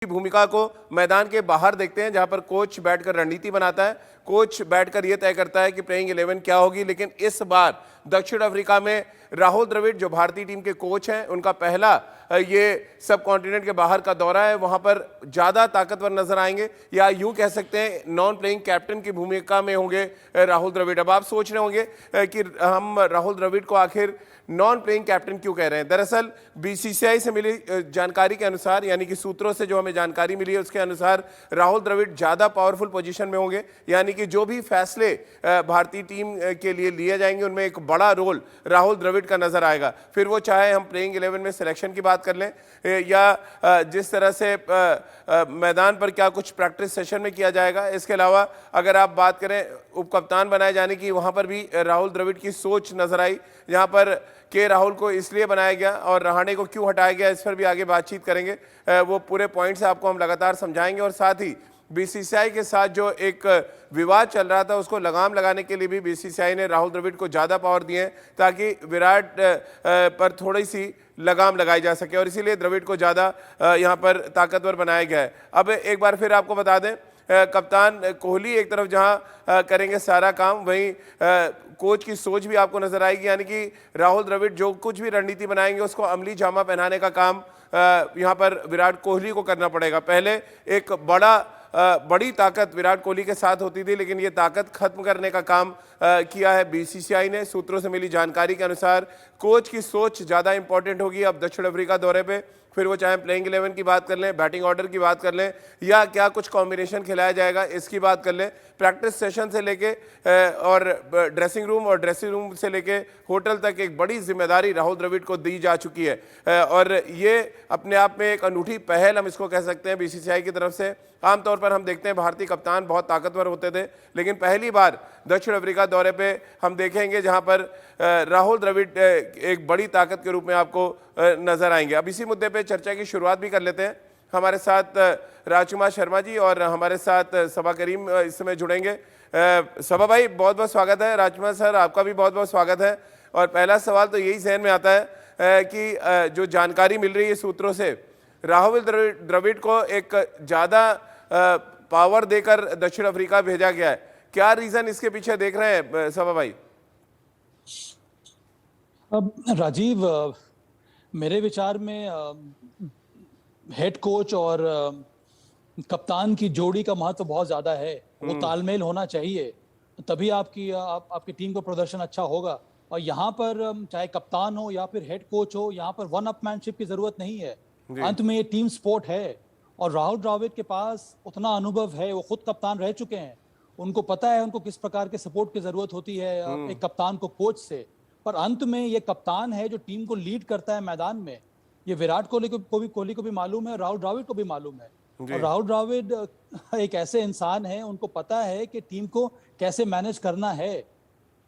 की भूमिका को मैदान के बाहर देखते हैं, जहां पर कोच बैठकर रणनीति बनाता है, कोच बैठकर यह तय करता है कि प्लेइंग 11 क्या होगी। लेकिन इस बार दक्षिण अफ्रीका में राहुल द्रविड़ जो भारतीय टीम के कोच हैं, उनका पहला ये सब कॉन्टिनेंट के बाहर का दौरा है। वहां पर ज्यादा ताकतवर नजर आएंगे, या यूं कह सकते हैं नॉन प्लेइंग कैप्टन की भूमिका में होंगे राहुल द्रविड़। अब आप सोच रहे होंगे कि हम राहुल द्रविड़ को आखिर नॉन प्लेइंग कैप्टन क्यों कह रहे हैं। दरअसल बीसीसीआई से मिली जानकारी के अनुसार, यानी कि सूत्रों से जो हमें जानकारी मिली है उसके अनुसार, राहुल द्रविड़ ज्यादा पावरफुल पोजीशन में होंगे, यानी कि जो भी फैसले भारतीय टीम के लिए लिए जाएंगे उनमें एक बड़ा रोल राहुल द्रविड़ का नजर आएगा। फिर वो चाहे हम प्लेइंग 11 में सिलेक्शन की बात कर लें, या जिस तरह से मैदान पर क्या कुछ प्रैक्टिस सेशन में किया जाएगा। इसके अलावा अगर आप बात करें उप कप्तान बनाए जाने की, वहां पर भी राहुल द्रविड़ की सोच नजर आई। यहाँ पर के राहुल को इसलिए बनाया गया और रहाणे को क्यों हटाया गया, इस पर भी आगे बातचीत करेंगे। वो पूरे पॉइंट्स आपको हम लगातार समझाएंगे, और साथ ही बीसीसीआई के साथ जो एक विवाद चल रहा था उसको लगाम लगाने के लिए भी बीसीसीआई ने राहुल द्रविड़ को ज़्यादा पावर दिए हैं, ताकि विराट पर थोड़ी सी लगाम लगाई जा सके, और इसीलिए द्रविड़ को ज़्यादा यहाँ पर ताकतवर बनाया गया है। अब एक बार फिर आपको बता दें, कप्तान कोहली एक तरफ जहां करेंगे सारा काम, वहीं कोच की सोच भी आपको नजर आएगी, यानी कि राहुल द्रविड़ जो कुछ भी रणनीति बनाएंगे उसको अमली जामा पहनाने का काम यहां पर विराट कोहली को करना पड़ेगा। पहले एक बड़ी ताकत विराट कोहली के साथ होती थी, लेकिन ये ताकत खत्म करने का काम किया है बीसीसीआई ने। सूत्रों से मिली जानकारी के अनुसार कोच की सोच ज़्यादा इंपॉर्टेंट होगी अब दक्षिण अफ्रीका दौरे पे। फिर वो चाहे प्लेइंग 11 की बात कर लें, बैटिंग ऑर्डर की बात कर लें, या क्या कुछ कॉम्बिनेशन खिलाया जाएगा इसकी बात कर लें, प्रैक्टिस सेशन से लेके और ड्रेसिंग रूम से लेके होटल तक एक बड़ी जिम्मेदारी राहुल द्रविड़ को दी जा चुकी है। और ये अपने आप में एक अनूठी पहल हम इसको कह सकते हैं बीसीसीआई की तरफ से। आमतौर पर हम देखते हैं भारतीय कप्तान बहुत ताकतवर होते थे, लेकिन पहली बार दक्षिण अफ्रीका दौरे पे हम देखेंगे जहां पर राहुल द्रविड़ एक बड़ी ताकत के रूप में आपको नजर आएंगे। अब इसी मुद्दे पे चर्चा की शुरुआत भी कर लेते हैं। हमारे साथ राजकुमार शर्मा जी और हमारे साथ सबा करीम इस समय जुड़ेंगे। सबा भाई बहुत बहुत स्वागत है, राजकुमार सर आपका भी बहुत बहुत स्वागत है। और पहला सवाल तो यही जहन में आता है कि जो जानकारी मिल रही है सूत्रों से, राहुल द्रविड़ को एक ज़्यादा पावर देकर दक्षिण अफ्रीका भेजा गया है, क्या रीजन इसके पीछे देख रहे हैं सबा भाई? अब राजीव, मेरे विचार में हेड कोच और कप्तान की जोड़ी का महत्व बहुत ज्यादा है। वो तालमेल होना चाहिए, तभी आपकी टीम का प्रदर्शन अच्छा होगा। और यहाँ पर चाहे कप्तान हो या फिर हेड कोच हो, यहाँ पर वन अपमैनशिप की जरूरत नहीं है। अंत में ये टीम स्पोर्ट है, और राहुल द्रविड़ के पास उतना अनुभव है, वो खुद कप्तान रह चुके हैं, उनको पता है उनको किस प्रकार के सपोर्ट की जरूरत होती है एक कप्तान को कोच से। पर अंत में ये कप्तान है जो टीम को लीड करता है मैदान में। ये विराट कोहली को भी मालूम है, राहुल द्रविड़ को भी मालूम है। और राहुल द्रविड़ एक ऐसे इंसान है, उनको पता है कि टीम को कैसे मैनेज करना है।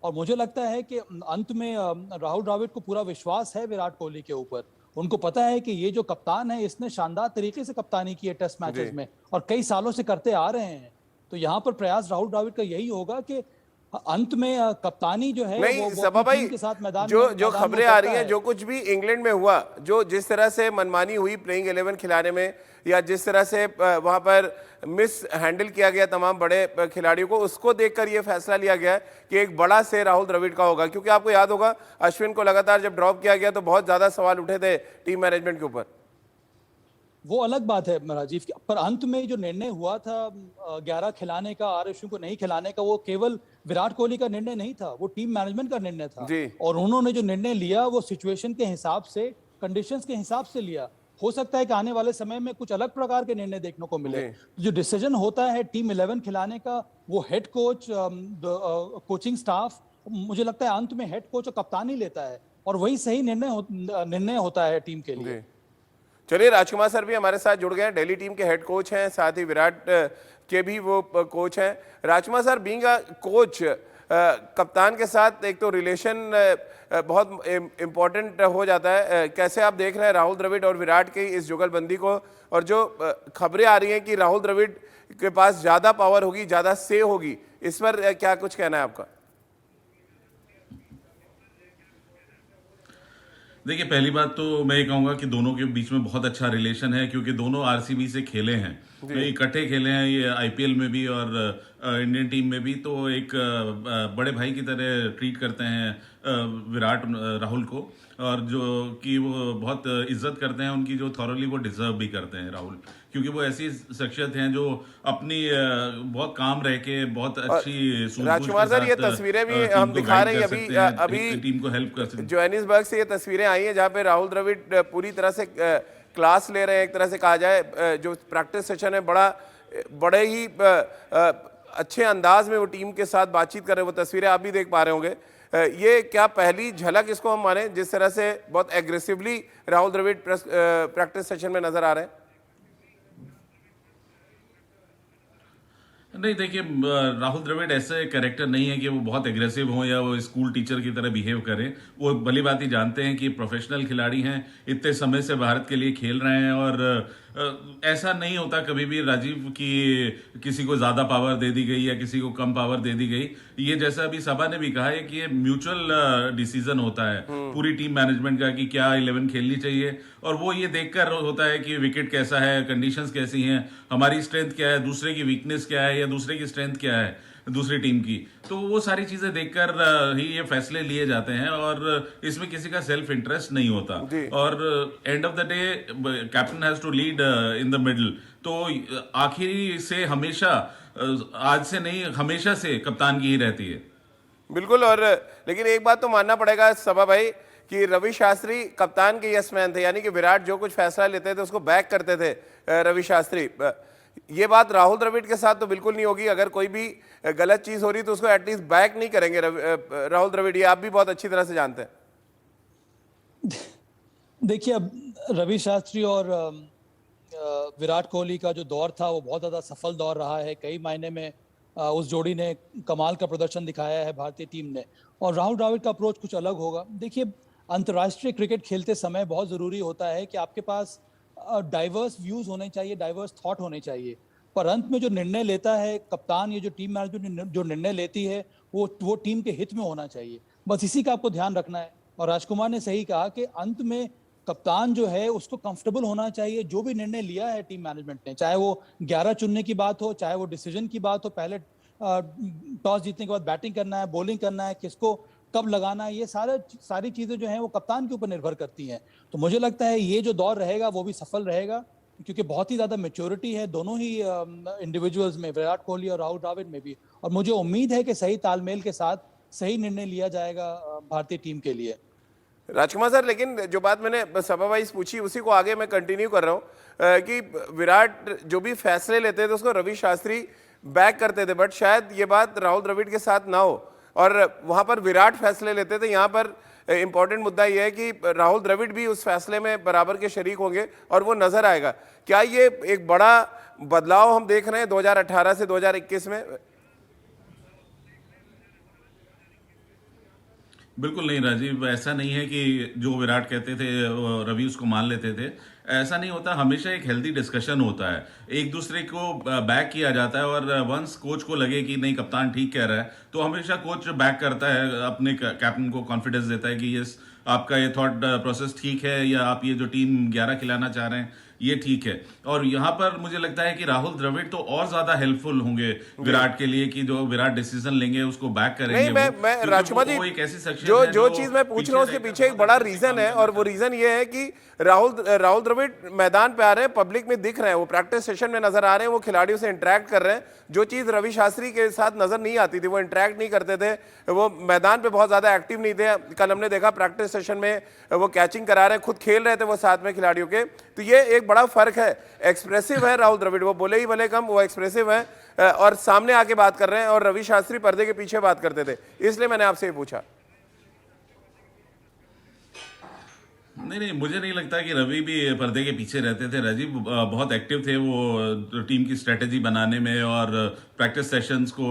और मुझे लगता है कि अंत में राहुल द्रविड़ को पूरा विश्वास है विराट कोहली के ऊपर। उनको पता है कि ये जो कप्तान है इसने शानदार तरीके से कप्तानी की है टेस्ट मैचेस में, और कई सालों से करते आ रहे हैं। तो यहाँ पर प्रयास राहुल द्रविड़ का यही होगा कि अंत में कप्तानी जो है नहीं सबा भाई, के साथ मैदान जो खबरें आ रही हैं, जो कुछ भी इंग्लैंड में हुआ, जो जिस तरह से मनमानी हुई प्लेइंग 11 खिलाने में, या जिस तरह से वहां पर मिस हैंडल किया गया तमाम बड़े खिलाड़ियों को, उसको देखकर यह फैसला लिया गया कि एक बड़ा से राहुल द्रविड़ का होगा। क्योंकि आपको याद होगा अश्विन को लगातार जब ड्रॉप किया गया तो बहुत ज्यादा सवाल उठे थे टीम मैनेजमेंट के ऊपर। वो अलग बात है राजीव, पर अंत में जो निर्णय हुआ था 11 खिलाने का, आर को नहीं खिलाने का, वो केवल विराट कोहली का निर्णय नहीं था, वो टीम मैनेजमेंट का निर्णय था। और उन्होंने जो निर्णय लिया वो सिचुएशन के हिसाब से, कंडीशंस के हिसाब से लिया। हो सकता है कि आने वाले समय में कुछ अलग प्रकार के निर्णय देखने को मिले। जो डिसीजन होता है टीम 11 खिलाने का, वो हेड कोच, कोचिंग स्टाफ, मुझे लगता है अंत में हेड कोच और कप्तान ही लेता है, और वही सही निर्णय होता है टीम के लिए। चलिए, राजकुमार सर भी हमारे साथ जुड़ गए हैं, दिल्ली टीम के हेड कोच हैं, साथ ही विराट के भी वो कोच हैं। राजकुमार सर, बीइंग अ कोच, कप्तान के साथ एक तो रिलेशन बहुत इम्पोर्टेंट हो जाता है। कैसे आप देख रहे हैं राहुल द्रविड़ और विराट की इस जुगलबंदी को, और जो खबरें आ रही हैं कि राहुल द्रविड़ के पास ज़्यादा पावर होगी, ज़्यादा से होगी, इस पर क्या कुछ कहना है आपका? देखिए, पहली बात तो मैं ये कहूँगा कि दोनों के बीच में बहुत अच्छा रिलेशन है, क्योंकि दोनों आरसीबी से खेले हैं, इकट्ठे खेले हैं, ये आईपीएल में भी और इंडियन टीम में भी। तो एक बड़े भाई की तरह ट्रीट करते हैं विराट राहुल को, और जो कि वो बहुत इज्जत करते हैं उनकी, जो थॉरली वो डिजर्व भी करते हैं राहुल, क्योंकि वो ऐसी शख्सियत हैं जो अपनी बहुत काम रह के बहुत अच्छी सूझबूझ राजकुमार के सर, ये साथ तस्वीरें भी टीम हम को दिखा गाइड रहे हैं कर अभी सकते हैं, अभी टीम को हेल्प कर सकते हैं। जोहानिसबर्ग से ये तस्वीरें आई हैं जहां पे राहुल द्रविड़ पूरी तरह से क्लास ले रहे हैं, एक तरह से कहा जाए। जो प्रैक्टिस सेशन है बड़े ही अच्छे अंदाज में वो टीम के साथ बातचीत कर रहे हैं। वो तस्वीरें आप भी देख पा रहे होंगे। ये क्या पहली झलक इसको हम माने, जिस तरह से बहुत aggressively Rahul Dravid practice session में नजर आ रहे हैं? नहीं, देखिए, राहुल द्रविड़ ऐसे कैरेक्टर नहीं है कि वो बहुत एग्रेसिव हो या वो स्कूल टीचर की तरह बिहेव करें। वो भली बात ही जानते हैं कि प्रोफेशनल खिलाड़ी हैं, इतने समय से भारत के लिए खेल रहे हैं, और ऐसा नहीं होता कभी भी राजीव कि किसी को ज्यादा पावर दे दी गई या किसी को कम पावर दे दी गई। ये जैसा अभी सभा ने भी कहा है कि ये म्यूचुअल डिसीजन होता है पूरी टीम मैनेजमेंट का कि क्या 11 खेलनी चाहिए, और वो ये देखकर होता है कि विकेट कैसा है, कंडीशंस कैसी हैं, हमारी स्ट्रेंथ क्या है, दूसरे की वीकनेस क्या है या दूसरे की स्ट्रेंथ क्या है दूसरी टीम की। तो वो सारी चीजें देखकर ही ये फैसले लिए जाते हैं, और इसमें किसी का सेल्फ इंटरेस्ट नहीं होता। और end of the day captain has to lead in the middle. तो आखिरी से हमेशा, आज से नहीं, हमेशा से कप्तान की ही रहती है। बिल्कुल। और लेकिन एक बात तो मानना पड़ेगा सभा भाई कि रवि शास्त्री कप्तान के यस मैन थे, यानी कि विराट जो कुछ फैसला लेते थे उसको बैक करते थे रवि शास्त्री। ये बात राहुल द्रविड़ के साथ तो बिल्कुल नहीं होगी। अगर कोई भी गलत चीज हो रही तो उसको एटलीस्ट बैक नहीं करेंगे राहुल द्रविड़, ये आप भी बहुत अच्छी तरह से जानते हैं। देखिए, अब रवि शास्त्री और विराट कोहली का जो दौर था वो बहुत ज़्यादा सफल दौर रहा है। कई मायने में उस जोड़ी ने कमाल का प्रदर्शन दिखाया है भारतीय टीम ने, और राहुल द्रविड़ का अप्रोच कुछ अलग होगा। देखिए, अंतर्राष्ट्रीय क्रिकेट खेलते समय बहुत ज़रूरी होता है कि आपके पास डाइवर्स व्यूज़ होने चाहिए, डाइवर्स थॉट होने चाहिए, पर अंत में जो निर्णय लेता है कप्तान, ये जो टीम मैनेजमेंट जो निर्णय लेती है वो टीम के हित में होना चाहिए। बस इसी का आपको ध्यान रखना है। और राजकुमार ने सही कहा कि अंत में कप्तान जो है उसको कंफर्टेबल होना चाहिए जो भी निर्णय लिया है टीम मैनेजमेंट ने, चाहे वो 11 चुनने की बात हो, चाहे वो डिसीजन की बात हो, पहले टॉस जीतने के बाद बैटिंग करना है, बॉलिंग करना है, किसको कब लगाना है, ये सारी चीजें जो हैं वो कप्तान के ऊपर निर्भर करती हैं। तो मुझे लगता है ये जो दौर रहेगा वो भी सफल रहेगा, क्योंकि बहुत ही ज्यादा मेच्योरिटी है दोनों ही इंडिविजुअल्स में, विराट कोहली और राहुल द्रविड़ में भी। और मुझे उम्मीद है कि सही तालमेल के साथ सही निर्णय लिया जाएगा भारतीय टीम के लिए। राजकुमार सर, लेकिन जो बात मैंने सभा वाइज पूछी उसी को आगे मैं कंटिन्यू कर रहा हूँ कि विराट जो भी फैसले लेते थे उसको रवि शास्त्री बैक करते थे, बट शायद ये बात राहुल द्रविड़ के साथ ना हो और वहां पर विराट फैसले लेते थे। यहाँ पर इंपॉर्टेंट मुद्दा यह है कि राहुल द्रविड़ भी उस फैसले में बराबर के शरीक होंगे और वो नजर आएगा। क्या ये एक बड़ा बदलाव हम देख रहे हैं 2018 से 2021 में? बिल्कुल नहीं राजीव, ऐसा नहीं है कि जो विराट कहते थे रवि उसको मान लेते थे, ऐसा नहीं होता। हमेशा एक हेल्दी डिस्कशन होता है, एक दूसरे को बैक किया जाता है, और वंस कोच को लगे कि नहीं कप्तान ठीक कह रहा है तो हमेशा कोच बैक करता है, अपने कैप्टन को कॉन्फिडेंस देता है कि यस आपका ये थॉट प्रोसेस ठीक है, या आप ये जो टीम 11 खिलाना चाह रहे हैं ये ठीक है। और यहाँ पर मुझे लगता है कि राहुल द्रविड़ तो और ज्यादा हेल्पफुल होंगे विराट के लिए, कि जो विराट डिसीजन लेंगे उसको बैक करेंगे। नहीं, मैं राजकुमार जी, एक ऐसी शख्सियत जो है जो चीज मैं पूछ रहा हूँ उसके पीछे एक बड़ा रीजन है, और वो रीजन ये है कि राहुल द्रविड़ मैदान पे आ रहे हैं, पब्लिक में दिख रहे हैं, वो प्रैक्टिस सेशन में नजर आ रहे हैं, वो खिलाड़ियों से इंटरेक्ट कर रहे हैं, जो चीज रवि शास्त्री के साथ नजर नहीं आती थी। वो इंटरेक्ट नहीं करते थे, वो मैदान पे बहुत ज्यादा एक्टिव नहीं थे। कल हमने देखा प्रैक्टिस सेशन में वो कैचिंग करा रहे हैं, खुद खेल रहे थे वो साथ में खिलाड़ियों के। तो ये एक बड़ा फर्क है। एक्सप्रेसिव है राहुल द्रविड़, वो बोले ही भले कम, वो एक्सप्रेसिव है और सामने आके बात कर रहे हैं, और रवि शास्त्री पर्दे के पीछे बात करते थे। इसलिए मैंने आपसे ये पूछा। नहीं, मुझे नहीं लगता कि रवि भी पर्दे के पीछे रहते थे। राजीव बहुत एक्टिव थे वो टीम की स्ट्रेटेजी बनाने में और प्रैक्टिस सेशंस को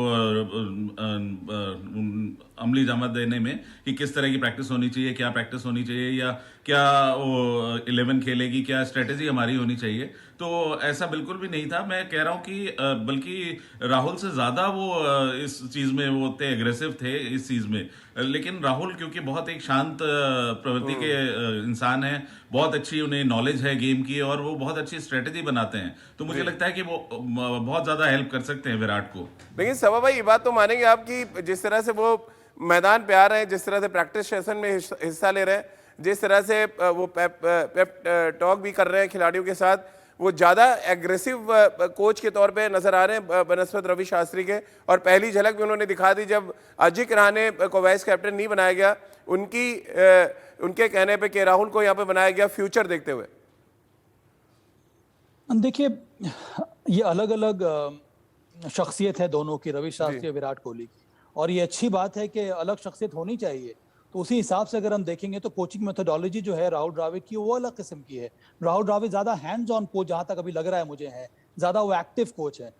अमली जामा देने में, कि किस तरह की प्रैक्टिस होनी चाहिए, क्या प्रैक्टिस होनी चाहिए, या क्या वो 11 खेलेगी, क्या स्ट्रेटेजी हमारी होनी चाहिए। तो ऐसा बिल्कुल भी नहीं था। मैं कह रहा हूं कि बल्कि राहुल से ज्यादा वो इस चीज में वो थे, एग्रेसिव थे इस चीज में। लेकिन राहुल क्योंकि बहुत एक शांत प्रवृत्ति के इंसान हैं, बहुत अच्छी उन्हें नॉलेज है गेम की और वो बहुत अच्छी स्ट्रेटेजी बनाते हैं, तो मुझे लगता है कि वो बहुत ज्यादा हेल्प कर सकते हैं विराट को। लेकिन सवा भाई ये बात तो मानेंगे आप कि जिस तरह से वो मैदान पे आ रहे हैं, जिस तरह से प्रैक्टिस सेशन में हिस्सा ले रहे हैं, जिस तरह से वो पेप टॉक भी कर रहे हैं खिलाड़ियों के साथ, वो ज़्यादा एग्रेसिव कोच के तौर पे नजर आ रहे हैं बनस्पत रवि शास्त्री के। और पहली झलक भी उन्होंने दिखा दी जब अजिंक्य रहाणे को वाइस कैप्टन नहीं बनाया गया, उनके कहने पे कि राहुल को यहाँ पे बनाया गया फ्यूचर देखते हुए। देखिए, ये अलग अलग शख्सियत है दोनों की, रवि शास्त्री और विराट कोहली की, और ये अच्छी बात है कि अलग शख्सियत होनी चाहिए। तो उसी हिसाब से अगर हम देखेंगे तो कोचिंग मेथोडोलॉजी जो है राहुल द्रविड़ की वो अलग किस्म की है। राहुल द्रविड़ ज्यादा हैंड्स ऑन कोच, जहां तक अभी लग रहा है मुझे, है ज्यादा वो एक्टिव कोच है।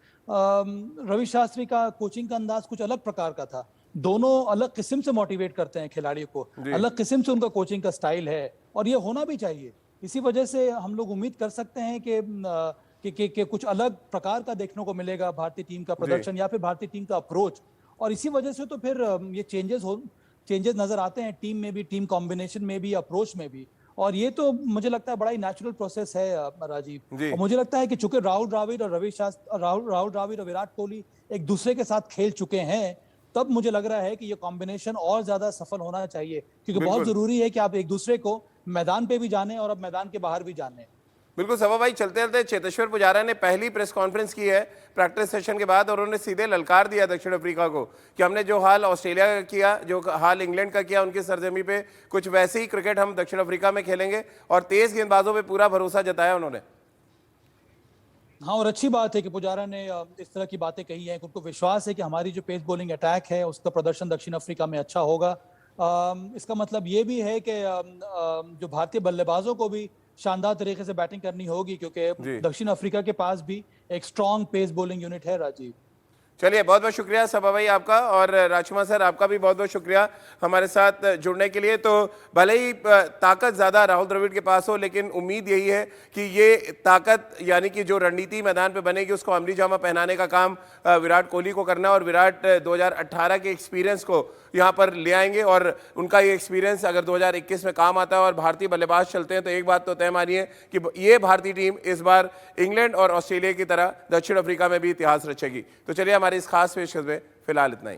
रवि शास्त्री का कोचिंग का अंदाज कुछ अलग प्रकार का था। दोनों अलग किस्म से मोटिवेट करते हैं खिलाड़ियों को, अलग किस्म से उनका कोचिंग का स्टाइल है, और ये होना भी चाहिए। इसी वजह से हम लोग उम्मीद कर सकते हैं कि कुछ अलग प्रकार का देखने को मिलेगा भारतीय टीम का प्रदर्शन या फिर भारतीय टीम का अप्रोच। और इसी वजह से तो फिर ये चेंजेस नजर आते हैं टीम में भी, टीम कॉम्बिनेशन में भी, अप्रोच में भी। और ये तो मुझे लगता है बड़ा ही नेचुरल प्रोसेस है राजीव। और मुझे लगता है कि चूंकि राहुल द्रविड़ और विराट कोहली एक दूसरे के साथ खेल चुके हैं, तब मुझे लग रहा है कि ये कॉम्बिनेशन और ज्यादा सफल होना चाहिए, क्योंकि बहुत जरूरी है कि आप एक दूसरे को मैदान पे भी जाने और अब मैदान के बाहर भी जाने। बिल्कुल सवा भाई, चलते चलते चेतेश्वर पुजारा ने पहली प्रेस कॉन्फ्रेंस की है प्रैक्टिस सेशन के बाद, और उन्होंने सीधे ललकार दिया दक्षिण अफ्रीका को कि हमने जो हाल ऑस्ट्रेलिया का किया, जो हाल इंग्लैंड का किया उनकी सरजमी पे, कुछ वैसे ही क्रिकेट हम दक्षिण अफ्रीका में खेलेंगे। और तेज गेंदबाजों पे पूरा भरोसा जताया उन्होंने। हाँ, और अच्छी बात है कि पुजारा ने इस तरह की बातें कही हैं। उनको विश्वास है कि हमारी जो पेस बॉलिंग अटैक है उसका प्रदर्शन दक्षिण अफ्रीका में अच्छा होगा। इसका मतलब ये भी है कि जो भारतीय बल्लेबाजों को भी शानदार तरीके से बैटिंग करनी होगी, क्योंकि दक्षिण अफ्रीका के पास भी एक स्ट्रॉन्ग पेस बॉलिंग यूनिट है। राजीव, चलिए, बहुत बहुत शुक्रिया सबा भाई आपका, और राजकुमार सर आपका भी बहुत बहुत शुक्रिया हमारे साथ जुड़ने के लिए। तो भले ही ताकत ज़्यादा राहुल द्रविड़ के पास हो, लेकिन उम्मीद यही है कि ये ताकत यानी कि जो रणनीति मैदान पे बनेगी उसको अमली जामा पहनाने का काम विराट कोहली को करना है। और विराट 2018 के एक्सपीरियंस को यहाँ पर ले आएंगे, और उनका ये एक्सपीरियंस अगर 2021 में काम आता है और भारतीय बल्लेबाज चलते हैं, तो एक बात तो तय मानिए कि ये भारतीय टीम इस बार इंग्लैंड और ऑस्ट्रेलिया की तरह दक्षिण अफ्रीका में भी इतिहास रचेगी। तो चलिए, हमारे इस खास पेशकश में फिलहाल इतना ही।